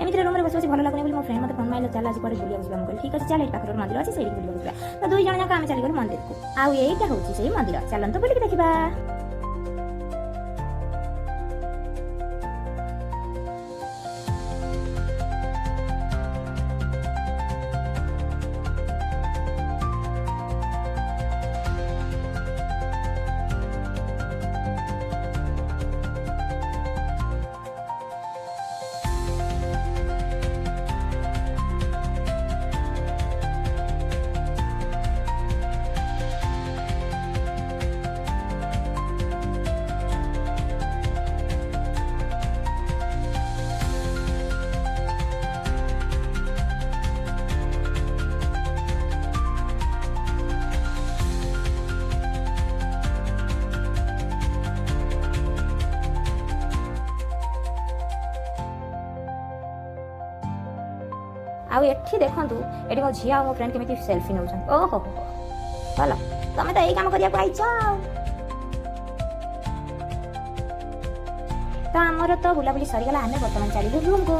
एमती रूम में बस बस भल लगुनि बोली मो फ्रेंड मते फोन माइल चल आज कुआडे बुलिया बसबा हम ठीक अछि चल एई पाखर मंदिर अछि सेही बुलिया बसबा तो दुई जण जाक आमे चली गेलु मंदिर को आ एईटा होछि सेही मंदिर चलन तो बुलिक देखिबा। आउ एठी देखंतु एठी मो झिया मो फ्रेंड केमिति सेल्फी नउछन ओहो हो भला तमे तो एई काम करिया आइछ तो हमर तो बुलाबुली सरी गला हमें वर्तमान चली रूम को।